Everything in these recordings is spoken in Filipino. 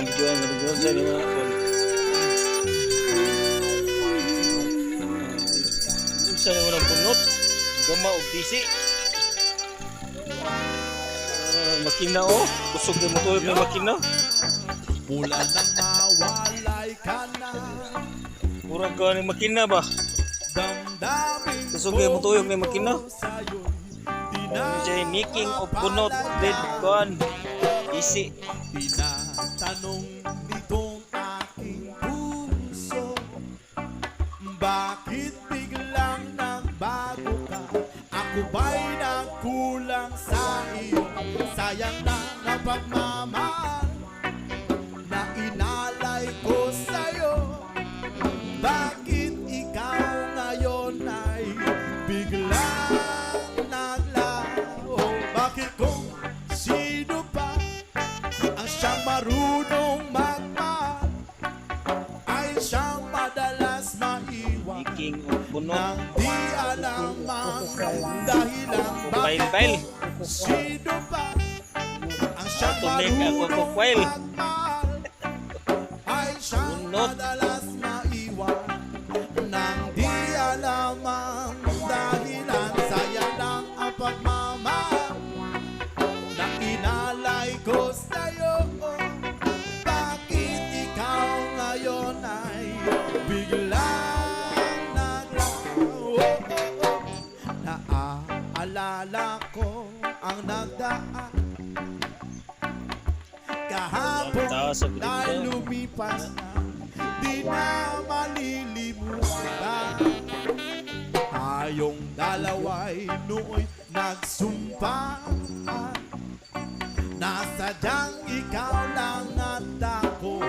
ang videoan ganun sa ni mga tol. Unsa ni unang bunot? Gama og bisi. Makina oh, kusog ni motor ni makina. Mula nang mawalay ka na, Murag ka ni makina ba? damdamin Kusog ni motor ni makina. sa'yo. Jay making of bunot with gun. Easy. Tinatanong nitong aking puso, bakit biglang nagbago ka? Ako ba'y nagkulang sa iyo? Sayang na ang pagmamahal na inalay ko sa'yo. Bakit ikaw ngayon ay biglang naglaho? Bakit kung sino pa ang siyang marunong magmahal ay siyang madalas maiwan Making of bunot. nang di alam ang dahilan? Bakit Pile-pile. kung sino pa ang siyang Tumik ako marunong kukwail. magmahal ay siyang Bunot. madalas maiwan nang di alam ang dahilan? Sayang lang ang pagmamahal na inalay ko sa'yo. Bakit ikaw ngayon ay biglang naglaho? Naaalala ko ang nagdaan kahapon Taas sa na gilid ko. lumipas na, di na malilimutan. Tayong dalawa'y nooy nagsumpaan na sadyang ikaw lang at ako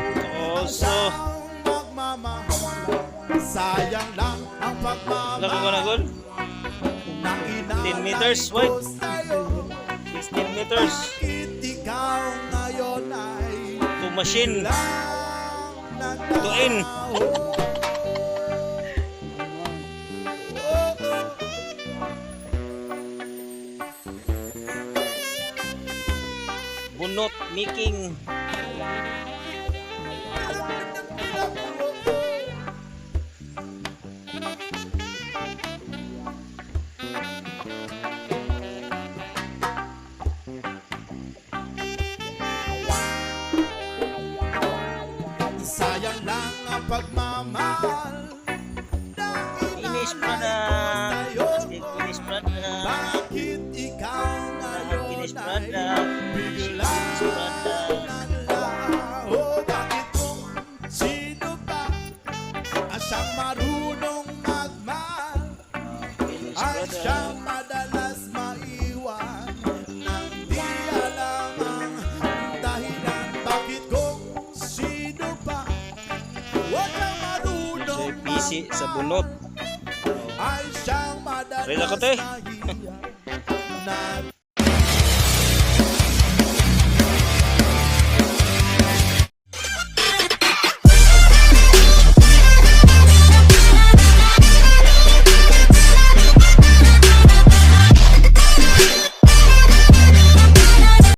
Oso. ang magmamahal. Sayang lang ang Laki ko na pagmamahal gun. na 10 meters inalay ko wide. sa'yo. 16 meters. Bakit ikaw ngayon ay To machine. biglang To in. naglaho? Bunot making. Sayang lang ang pagmamahal na Finish pa na. Finish pa na. Bakit ikaw ngayon Finish pa ay na. biglang Finish pa na. naglaho? Bakit kung sino pa ang siyang marunong magmahal Finish ay pa na. siyang madalas maiwan nang di alam ang dahilan? Bakit kung sino pa walang marunong Siya busy sa bunot. ay siyang madalas Ready na ko, te. mahiya na